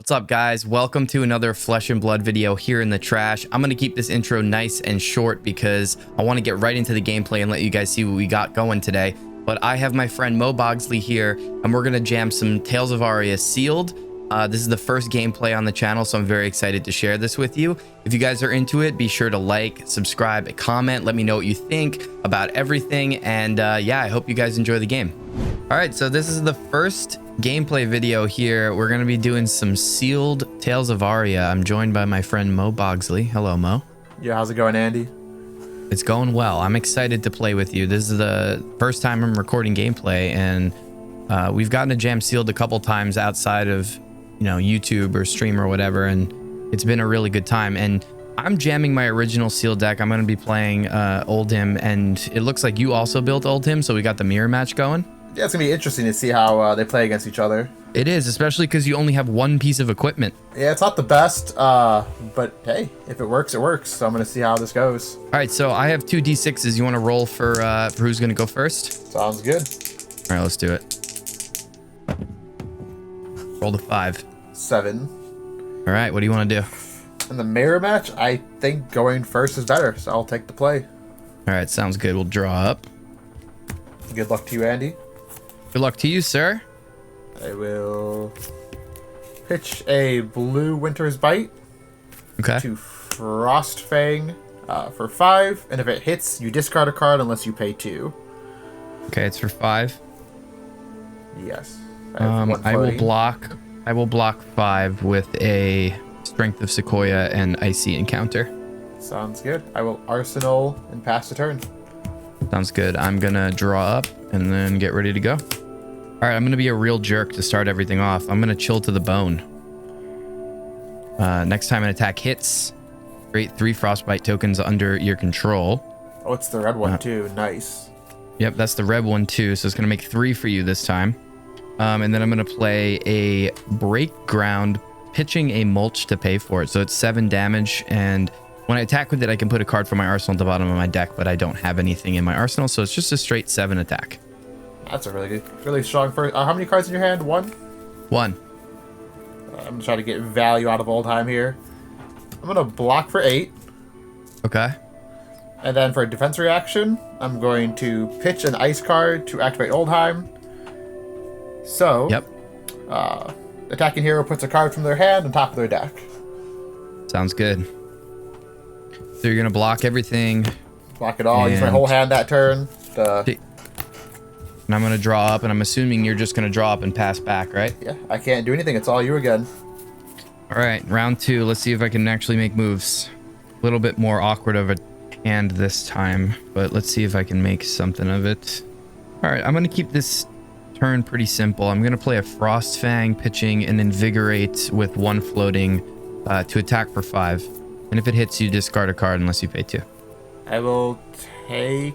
What's up, guys? Welcome to another Flesh and Blood video here in the trash. I'm going to keep this intro nice and short because I want to get right into the gameplay and let you guys see what we got going today. But I have my friend Mo Bogsley here, and we're going to jam some Tales of Aria sealed. This is the first gameplay on the channel, so I'm very excited to share this with you. If you guys are into it, be sure to like, subscribe, comment. Let me know what you think about everything. And yeah, I hope you guys enjoy the game. All right, so this is the first gameplay video here. We're going to be doing some sealed Tales of Aria. I'm joined by my friend Mo Bogsley. Hello, Mo. Yeah, how's it going, Andy? It's going well. I'm excited to play with you. This is the first time I'm recording gameplay, and we've gotten a jam sealed a couple times outside of, you know, YouTube or stream or whatever, and it's been a really good time. And I'm jamming my original sealed deck. I'm going to be playing OLDHIM, and it looks like you also built OLDHIM, so we got the mirror match going. Yeah, it's gonna be interesting to see how they play against each other. It is, especially because you only have one piece of equipment. Yeah, it's not the best, but hey, if it works, it works. So I'm gonna see how this goes. All right, so I have two D6s. You want to roll for who's gonna go first? Sounds good. All right, let's do it. Roll the 5. 7. All right, what do you want to do? In the mirror match, I think going first is better, so I'll take the play. All right, sounds good. We'll draw up. Good luck to you, Andy. Good luck to you, sir. I will pitch a blue Winter's Bite Okay. to Frostfang for 5, and if it hits, you discard a card unless you pay 2. Okay, it's for 5. Yes. I have one I will floating. block. I will block 5 with a Strength of Sequoia and Icy Encounter. Sounds good. I will Arsenal and pass the turn. Sounds good. I'm gonna draw up and then get ready to go. All right, I'm gonna be a real jerk to start everything off. I'm gonna chill to the bone. Next time an attack hits, create 3 frostbite tokens under your control. Oh, it's the red one too. Nice. Yep, that's the red one too. So it's gonna make 3 for you this time. And then I'm gonna play a break ground, pitching a mulch to pay for it. So it's 7 damage, and when I attack with it, I can put a card from my arsenal at the bottom of my deck, but I don't have anything in my arsenal, so it's just a straight 7 attack. That's a really strong first. How many cards in your hand? 1? 1. I'm gonna try to get value out of OLDHIM here. I'm gonna block for 8, Okay. and then for a defense reaction, I'm going to pitch an ice card to activate OLDHIM. So, Yep. attacking hero puts a card from their hand on top of their deck. Sounds good. So you're gonna block everything, Block it all. Use my And- whole hand that turn. and I'm gonna draw up, and I'm assuming you're just gonna draw up and pass back, right? Yeah, I can't do anything. It's all you again. All right, round 2. Let's see if I can actually make moves. A little bit more awkward of a hand this time, but let's see if I can make something of it. All right, I'm gonna keep this turn pretty simple. I'm gonna play a Frostfang, pitching an Invigorate with 1 floating to attack for 5. And if it hits, you discard a card unless you pay 2. I will take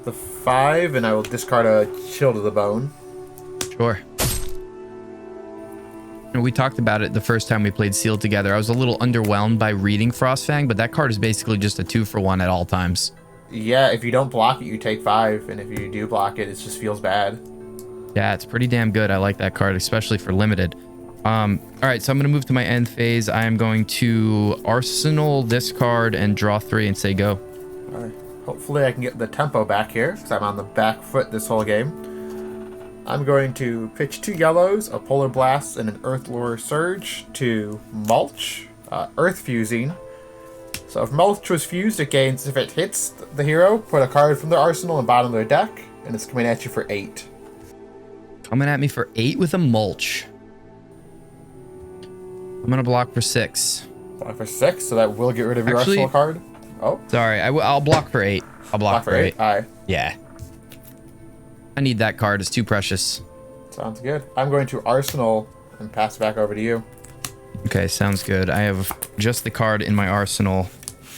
the 5, and I will discard a Chill to the Bone. Sure. We talked about it the first time we played Sealed together. I was a little underwhelmed by reading Frostfang, but that card is basically just a 2-for-1 at all times. Yeah, if you don't block it, you take 5, and if you do block it, it just feels bad. Yeah, it's pretty damn good. I like that card, especially for limited. All right, so I'm going to move to my end phase. I am going to Arsenal this card and draw 3 and say go. All right. Hopefully I can get the tempo back here, because I'm on the back foot this whole game. I'm going to pitch 2 yellows, a Polar Blast, and an Earthlore Surge to Mulch, Earth Fusing. So if Mulch was fused, it gains, if it hits the hero, put a card from their arsenal and bottom of their deck, and it's coming at you for 8. Coming at me for 8 with a Mulch. I'm going to block for 6. Block for 6, so that will get rid of your Actually- arsenal card. Oh, Sorry, I'll block for 8. I'll block for 8. Aye. Yeah. I need that card. It's too precious. Sounds good. I'm going to arsenal and pass it back over to you. Okay, sounds good. I have just the card in my arsenal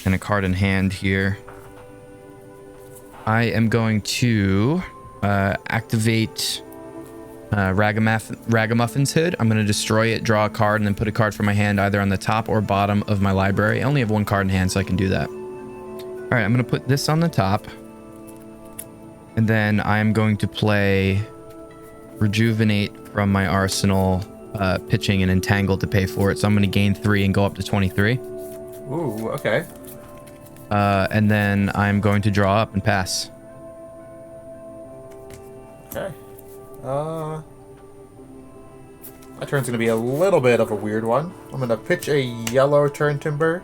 and a card in hand here. I am going to activate Ragamuffin's Hood. I'm going to destroy it, draw a card, and then put a card from my hand either on the top or bottom of my library. I only have 1 card in hand, so I can do that. All right, I'm going to put this on the top. And then I am going to play Rejuvenate from my arsenal pitching an Entangled to pay for it. So I'm going to gain 3 and go up to 23. Ooh, okay. And then I'm going to draw up and pass. Okay. My turn's going to be a little bit of a weird one. I'm going to pitch a yellow turn timber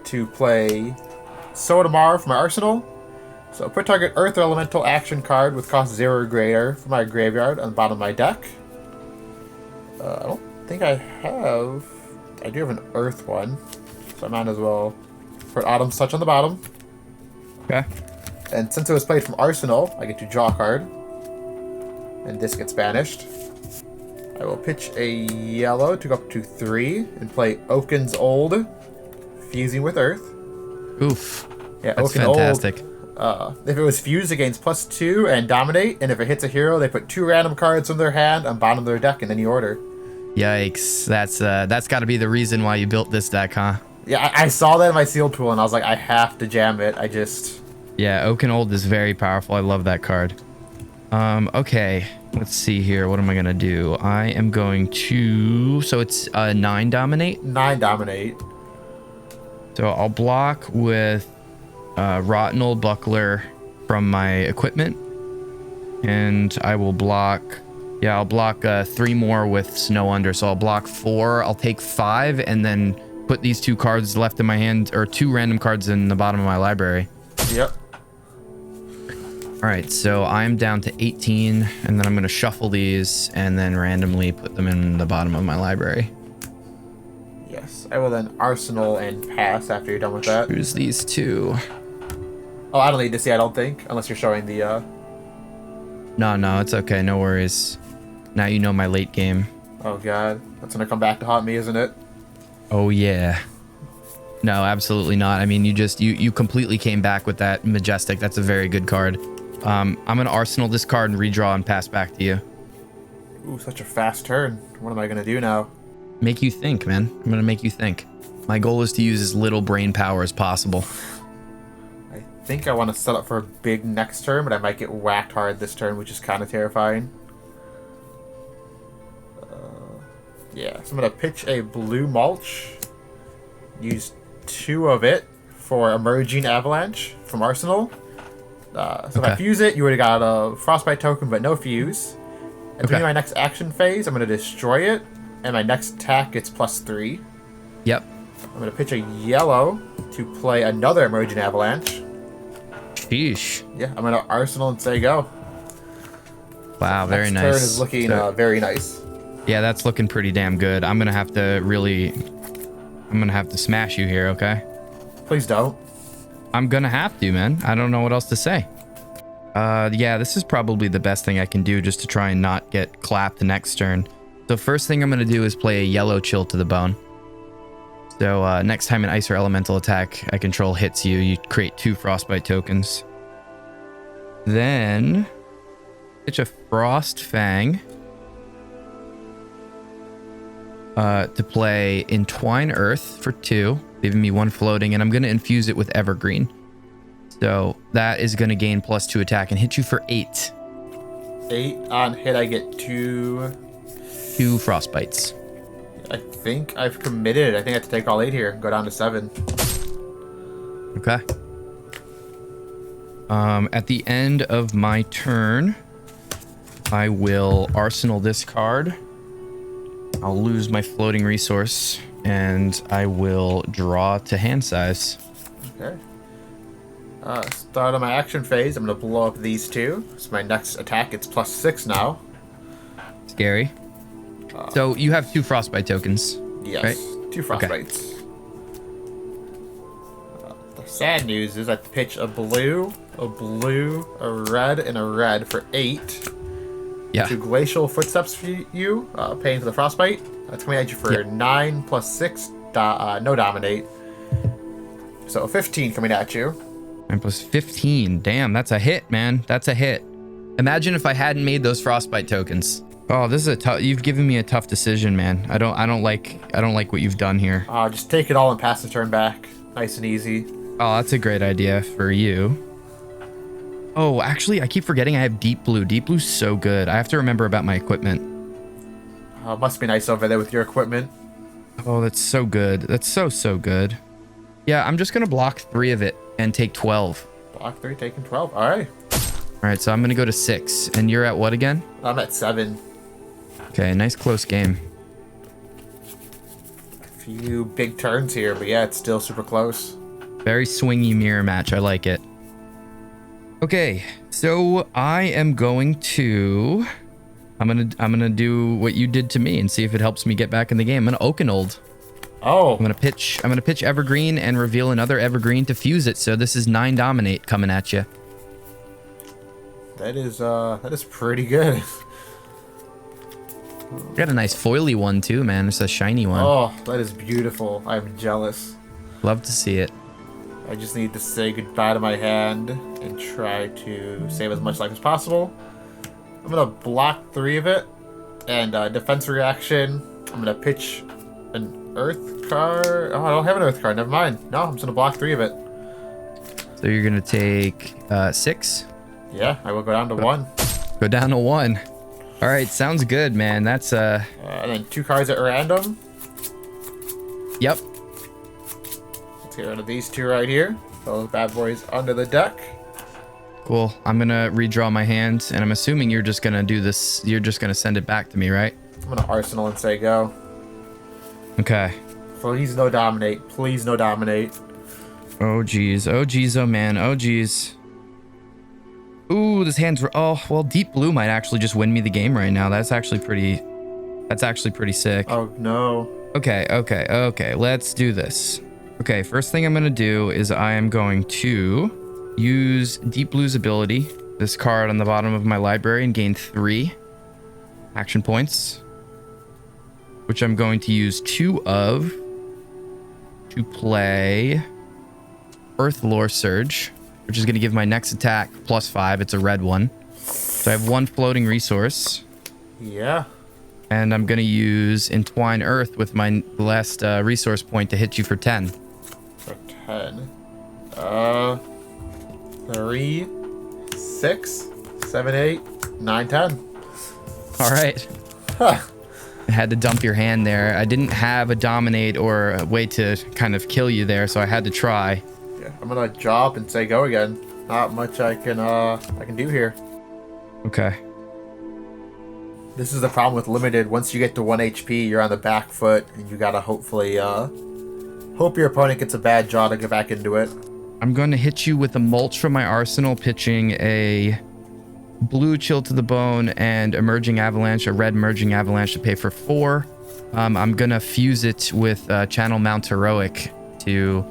to play Sotomar from my arsenal. So put target Earth or Elemental action card with cost 0 or greater from my graveyard on the bottom of my deck. I don't think I have... I do have an Earth one, so I might as well put Autumn's Touch on the bottom. Okay. And since it was played from Arsenal, I get to draw a card. And this gets banished. I will pitch a yellow to go up to 3 and play Oaken's Old, fusing with Earth. Oof. Yeah, that's Oaken fantastic. Old. If it was fused, it gains +2 and dominate. And if it hits a hero, they put 2 random cards from their hand on bottom of their deck in any order. Yikes. That's got to be the reason why you built this deck, huh? Yeah, I saw that in my sealed pool, and I was like, I have to jam it. Yeah, Oaken Old is very powerful. I love that card. Okay. Let's see here. What am I going to do? I am going to... So it's 9 dominate? 9 dominate. So I'll block with Rotten Old Buckler from my equipment. And I will block... Yeah, I'll block 3 more with Snow Under. So I'll block 4. I'll take 5 and then put these 2 cards left in my hand, or 2 random cards in the bottom of my library. Yep. All right, so I'm down to 18, and then I'm going to shuffle these and then randomly put them in the bottom of my library. Yes, I will then Arsenal and pass after you're done with that. Choose these 2. Oh, I don't need to see, I don't think, unless you're showing the... No, it's okay. No worries. Now you know my late game. Oh, God. That's going to come back to haunt me, isn't it? Oh, yeah. No, absolutely not. I mean, you completely came back with that Majestic. That's a very good card. I'm going to Arsenal this card and redraw and pass back to you. Ooh, such a fast turn. What am I going to do now? Make you think, man. I'm going to make you think. My goal is to use as little brain power as possible. I think I want to set up for a big next turn, but I might get whacked hard this turn, which is kind of terrifying. Yeah, so I'm going to pitch a blue mulch. Use 2 of it for Emerging Avalanche from Arsenal. If I fuse it, you would have got a Frostbite token, but no fuse. At the beginning of my next action phase, I'm going to destroy it, and my next attack gets +3. Yep. I'm going to pitch a yellow to play another Emerging Avalanche. Sheesh. Yeah, I'm going to Arsenal and say go. Wow, very nice. Next turn is looking very nice. Yeah, that's looking pretty damn good. I'm going to have to smash you here, okay? Please don't. I'm going to have to, man. I don't know what else to say. Yeah, this is probably the best thing I can do just to try and not get clapped the next turn. So first thing I'm going to do is play a yellow Chill to the Bone. So next time an Ice or Elemental attack I control hits you, you create 2 Frostbite tokens. Then pitch a Frost Fang to play Entwine Earth for 2, leaving me 1 floating, and I'm going to infuse it with Evergreen. So that is going to gain +2 attack and hit you for 8. 8 on hit, I get 2 Frostbites. I think I've committed. I think I have to take all 8 here and go down to 7. Okay. At the end of my turn, I will Arsenal this card. I'll lose my floating resource, and I will draw to hand size. Okay. Start of my action phase, I'm going to blow up these 2. So my next attack, it's +6 now. Scary. So you have 2 Frostbite tokens. Yes, right? 2 Frostbites. The sad news is I pitch a blue, a red, and a red for 8. Yeah. 2 Glacial Footsteps for you, paying for the Frostbite. That's coming at you for 9 +6, no dominate. So 15 coming at you. 9 + 15. Damn, that's a hit, man. That's a hit. Imagine if I hadn't made those Frostbite tokens. Oh, this is a tough. You've given me a tough decision, man. I don't like what you've done here. Just take it all and pass the turn back. Nice and easy. Oh, that's a great idea for you. Oh, actually, I keep forgetting I have Deep Blue. Deep Blue's so good. I have to remember about my equipment. Must be nice over there with your equipment. Oh, that's so good. That's so good. Yeah, I'm just gonna block 3 of it and take 12. Block 3, taking 12. All right. All right, so I'm gonna go to 6, and you're at what again? I'm at 7. Okay, nice close game. A few big turns here, but yeah, it's still super close. Very swingy mirror match. I like it. Okay, so I am going to... I'm gonna do what you did to me and see if it helps me get back in the game. I'm gonna Oakenold. Oh. I'm gonna pitch Evergreen and reveal another Evergreen to fuse it. So this is 9 Dominate coming at you. That is pretty good. Got a nice foily one too, man. It's a shiny one. Oh, that is beautiful. I'm jealous. Love to see it. I just need to say goodbye to my hand and try to save as much life as possible. I'm gonna block 3 of it, and defense reaction. I'm gonna pitch an Earth card. Oh, I don't have an Earth card. Never mind. No, I'm just gonna block 3 of it. So you're gonna take 6. Yeah, I will go down to 1. Go down to 1. All right, sounds good, man. That's and then 2 cards at random. Yep. Let's get rid of these 2 right here. Those bad boys under the deck. Cool. I'm gonna redraw my hand, and I'm assuming you're just gonna do this. You're just gonna send it back to me, right? I'm gonna Arsenal and say go. Okay. Please no dominate. Please no dominate. Oh geez. Oh geez. Oh man. Oh geez. Ooh, this hand's. Oh well, Deep Blue might actually just win me the game right now. That's actually pretty. That's actually pretty sick. Oh no. Okay. Let's do this. Okay. First thing I'm gonna do is I am going to use Deep Blue's ability, this card on the bottom of my library, and gain 3 action points, which I'm going to use 2 of to play Earthlore Surge, which is going to give my next attack +5. It's a red one. So I have 1 floating resource. Yeah. And I'm going to use Entwine Earth with my last resource point to hit you for 10. For 10. 3, 6, 7, 8, 9, 10. All right. Huh. I had to dump your hand there. I didn't have a dominate or a way to kind of kill you there, so I had to try. Yeah, I'm gonna drop and say go again. Not much I can do here. Okay. This is the problem with limited. Once you get to 1 HP, you're on the back foot, and you gotta hopefully hope your opponent gets a bad draw to get back into it. I'm going to hit you with a mulch from my arsenal, pitching a blue Chill to the Bone and emerging avalanche, a red emerging avalanche to pay for 4. I'm going to fuse it with Channel Mount Heroic to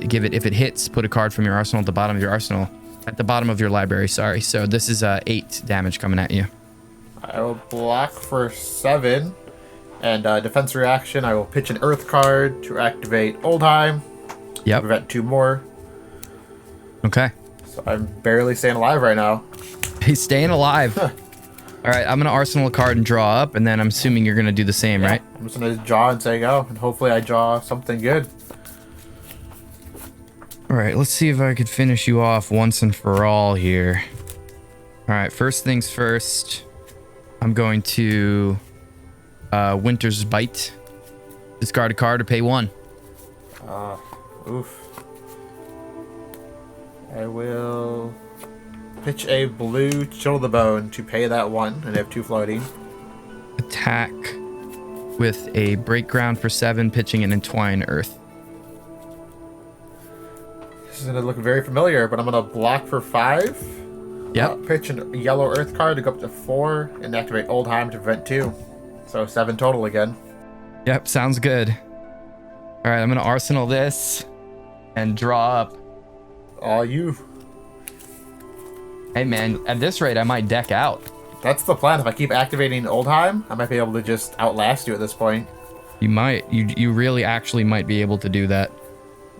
give it, if it hits, put a card from your arsenal at the bottom of your arsenal, at the bottom of your library, sorry. So this is 8 damage coming at you. I will block for 7, and defense reaction, I will pitch an Earth card to activate Oldheim. Yep. Prevent 2 more. Okay. So I'm barely staying alive right now. He's staying alive. All right, I'm going to arsenal a card and draw up, and then I'm assuming you're going to do the same, right? I'm just going to draw and say go, and hopefully I draw something good. All right, let's see if I could finish you off once and for all here. All right, first things first, I'm going to Winter's Bite. Discard a card or pay 1. Oof. I will pitch a blue Chill the Bone to pay that 1, and I have 2 floating. Attack with a Break Ground for 7, pitching an Entwine Earth. This is going to look very familiar, but I'm going to block for 5. Yep. Pitch a yellow Earth card to go up to 4, and activate Oldheim to prevent 2. So 7 total again. Yep, sounds good. All right, I'm going to arsenal this and draw up. All you. Hey, man, at this rate, I might deck out. That's the plan. If I keep activating Oldheim, I might be able to just outlast you at this point. You might. You really actually might be able to do that.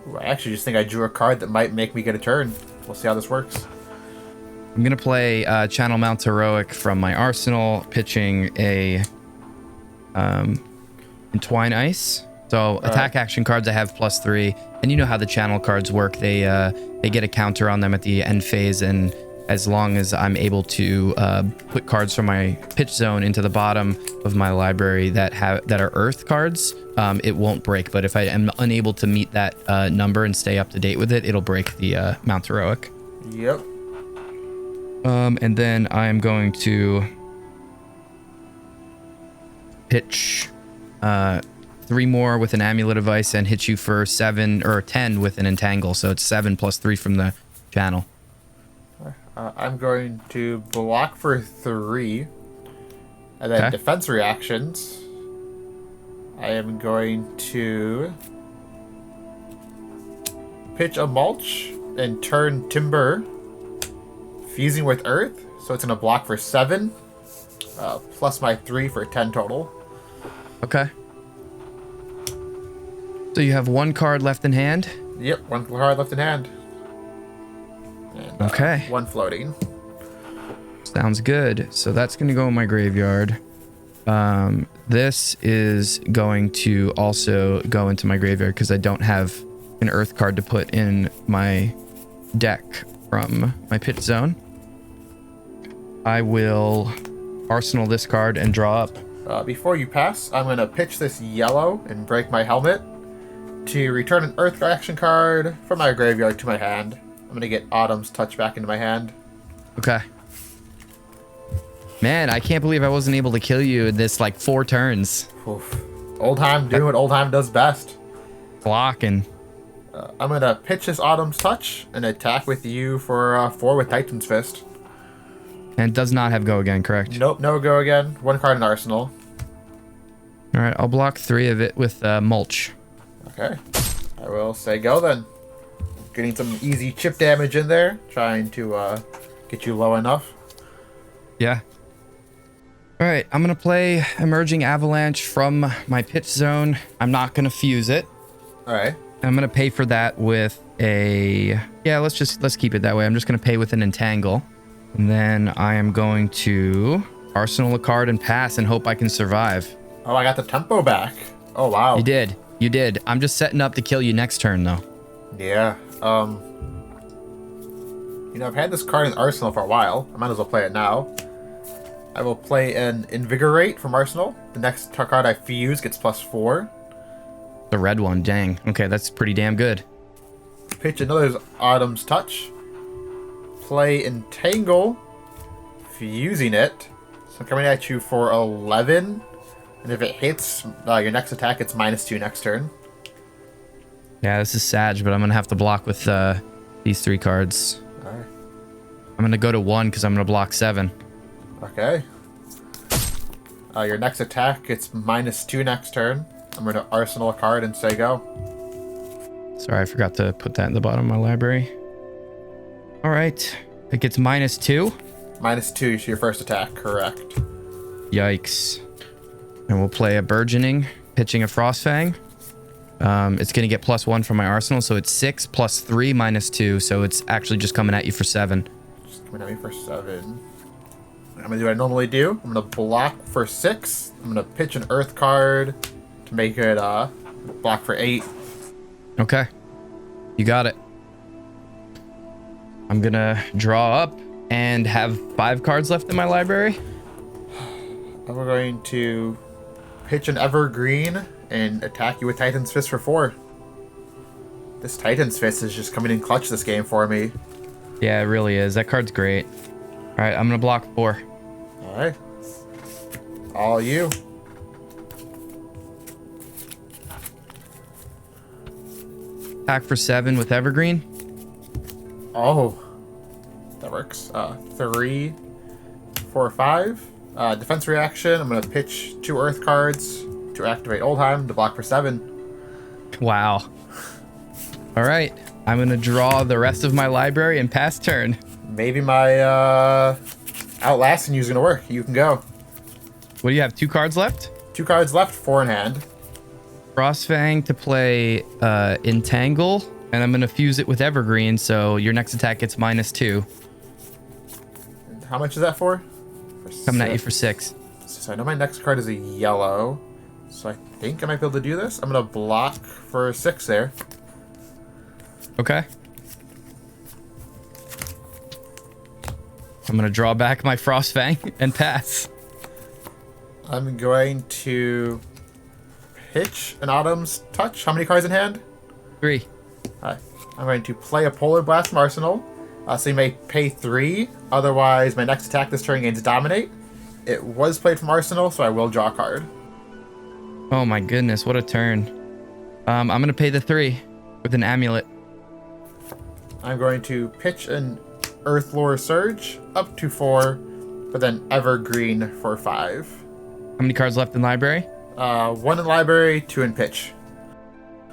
Ooh, I actually just think I drew a card that might make me get a turn. We'll see how this works. I'm going to play Channel Mount Heroic from my arsenal, pitching a Entwine Ice. So attack action cards I have +3, and you know how the channel cards work. They get a counter on them at the end phase, and as long as I'm able to put cards from my pitch zone into the bottom of my library that are earth cards, it won't break. But if I am unable to meet that number and stay up to date with it, it'll break the Mount Heroic. Yep. And then I am going to pitch 3 more with an Amulet of Ice and hit you for 7 or 10 with an Entangle. So it's 7 plus 3 from the channel. I'm going to block for 3. And then defense reactions. I am going to pitch a Mulch and turn Timber, fusing with Earth. So it's going to block for 7, plus my 3 for 10 total. Okay. So you have 1 card left in hand? Yep, 1 card left in hand. And, okay. 1 floating. Sounds good. So that's going to go in my graveyard. This is going to also go into my graveyard because I don't have an Earth card to put in my deck from my pit zone. I will arsenal this card and draw up. Before you pass, I'm going to pitch this yellow and break my helmet to return an Earth action card from my graveyard to my hand. I'm going to get Autumn's Touch back into my hand. Okay. Man, I can't believe I wasn't able to kill you in this, like, 4 turns. Oof. Oldhim doing what Oldhim does best. Blocking. I'm going to pitch this Autumn's Touch and attack with you for 4 with Titan's Fist. And it does not have go again, correct? Nope, no go again. 1 card in Arsenal. All right, I'll block 3 of it with Mulch. Okay. I will say go then. Getting some easy chip damage in there. Trying to get you low enough. Yeah. All right, I'm going to play Emerging Avalanche from my pitch zone. I'm not going to fuse it. All right. I'm going to pay for that with a... Yeah, let's keep it that way. I'm just going to pay with an Entangle. And then I am going to arsenal a card and pass and hope I can survive. Oh, I got the tempo back. Oh, wow. You did. You did. I'm just setting up to kill you next turn, though. Yeah. You know, I've had this card in Arsenal for a while. I might as well play it now. I will play an Invigorate from Arsenal. The next card I fuse gets +4. The red one, dang. Okay, that's pretty damn good. Pitch another Autumn's Touch. Play Entangle, fusing it. So coming at you for 11. And if it hits your next attack, it's -2 next turn. Yeah, this is sad, but I'm going to have to block with these 3 cards. All right. I'm going to go to 1 because I'm going to block 7. Okay. Your next attack, it's -2 next turn. I'm going to arsenal a card and say go. Sorry, I forgot to put that in the bottom of my library. All right. It gets -2. -2 to your first attack, correct. Yikes. And we'll play a Burgeoning, pitching a Frostfang. It's going to get +1 from my arsenal, so it's 6 plus 3 -2. So it's actually just coming at you for 7. Just coming at me for 7. I'm going to do what I normally do. I'm going to block for 6. I'm going to pitch an Earth card to make it block for 8. Okay. You got it. I'm going to draw up and have 5 cards left in my library. And we're going to pitch an Evergreen and attack you with Titan's Fist for 4. This Titan's Fist is just coming in clutch this game for me. Yeah, it really is. That card's great. All right, I'm going to block 4. All right. All you. Attack for 7 with Evergreen. Oh. That works. 3, 4, 5. Defense reaction. I'm going to pitch 2 Earth cards to activate Oldhim to block for 7. Wow. All right. I'm going to draw the rest of my library and pass turn. Maybe my Outlasting you is going to work. You can go. What do you have? 2 cards left? 2 cards left, 4 in hand. Frostfang to play Entangle, and I'm going to fuse it with Evergreen, so your next attack gets -2. How much is that for? Coming at you for 6. So I know my next card is a yellow, so I think I might be able to do this. I'm going to block for 6 there. Okay. I'm going to draw back my Frostfang and pass. I'm going to pitch an Autumn's Touch. How many cards in hand? 3. Alright. I'm going to play a Polar Blast from Arsenal. So you may pay 3. Otherwise, my next attack this turn gains Dominate. It was played from Arsenal, so I will draw a card. Oh my goodness, what a turn. I'm going to pay the 3 with an Amulet. I'm going to pitch an Earthlore Surge up to 4, but then Evergreen for 5. How many cards left in library? 1 in library, 2 in pitch.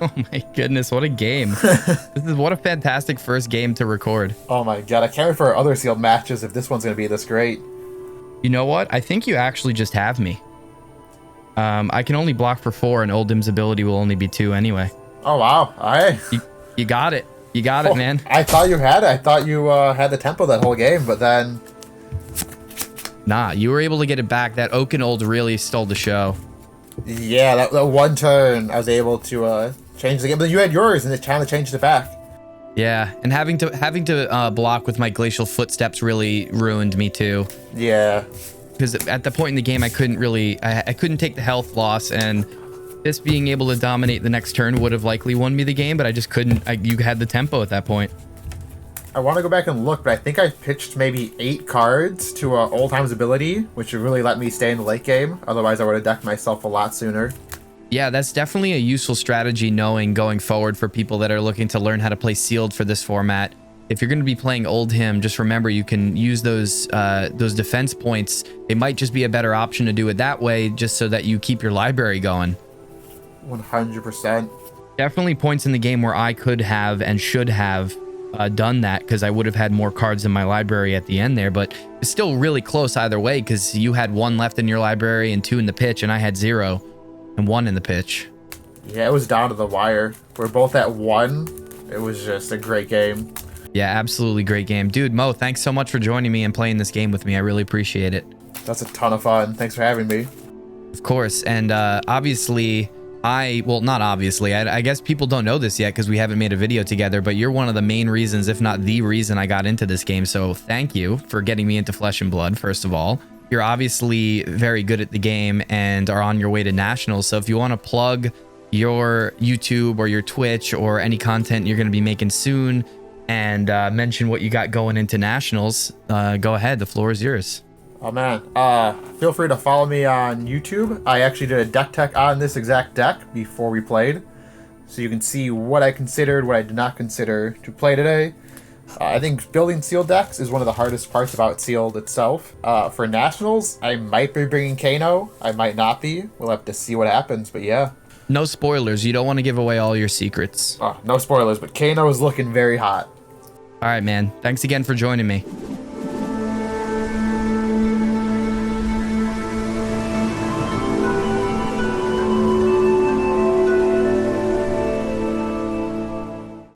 Oh my goodness, what a game. What a fantastic first game to record. Oh my god, I can't wait for our other sealed matches if this one's going to be this great. You know what? I think you actually just have me. I can only block for 4 and OLDHIM's ability will only be 2 anyway. Oh wow, alright. You got it. You got it, man. I thought you had it. I thought you had the tempo that whole game, but then... Nah, you were able to get it back. That Old really stole the show. Yeah, that one turn I was able to change the game. But then you had yours and it kind of changed it back. Yeah, and having to block with my Glacial Footsteps really ruined me too. Yeah. Because at the point in the game, I couldn't really... I couldn't take the health loss, and this being able to dominate the next turn would have likely won me the game, but I just couldn't... you had the tempo at that point. I want to go back and look, but I think I pitched maybe 8 cards to OLDHIM's ability, which would really let me stay in the late game. Otherwise, I would have decked myself a lot sooner. Yeah, that's definitely a useful strategy knowing going forward for people that are looking to learn how to play sealed for this format. If you're going to be playing OLDHIM, just remember you can use those defense points. It might just be a better option to do it that way, just so that you keep your library going. 100%. Definitely points in the game where I could have and should have done that, because I would have had more cards in my library at the end there, but it's still really close either way, because you had 1 left in your library and 2 in the pitch, and I had 0 and 1 in the pitch. Yeah, it was down to the wire. We're both at 1. It was just a great game. Yeah, absolutely great game. Dude, Mo, thanks so much for joining me and playing this game with me. I really appreciate it. That's a ton of fun. Thanks for having me. Of course. And obviously, well, not obviously. I guess people don't know this yet because we haven't made a video together, but you're one of the main reasons, if not the reason, I got into this game. So thank you for getting me into Flesh and Blood, first of all. You're obviously very good at the game and are on your way to Nationals. So if you want to plug your YouTube or your Twitch or any content you're going to be making soon and mention what you got going into Nationals, go ahead. The floor is yours. Oh man, feel free to follow me on YouTube. I actually did a deck tech on this exact deck before we played, so you can see what I considered, what I did not consider to play today. I think building sealed decks is one of the hardest parts about sealed itself. For Nationals, I might be bringing Kano, I might not be. We'll have to see what happens, but yeah. No spoilers. You don't want to give away all your secrets. No spoilers, but Kano is looking very hot. All right, man. Thanks again for joining me.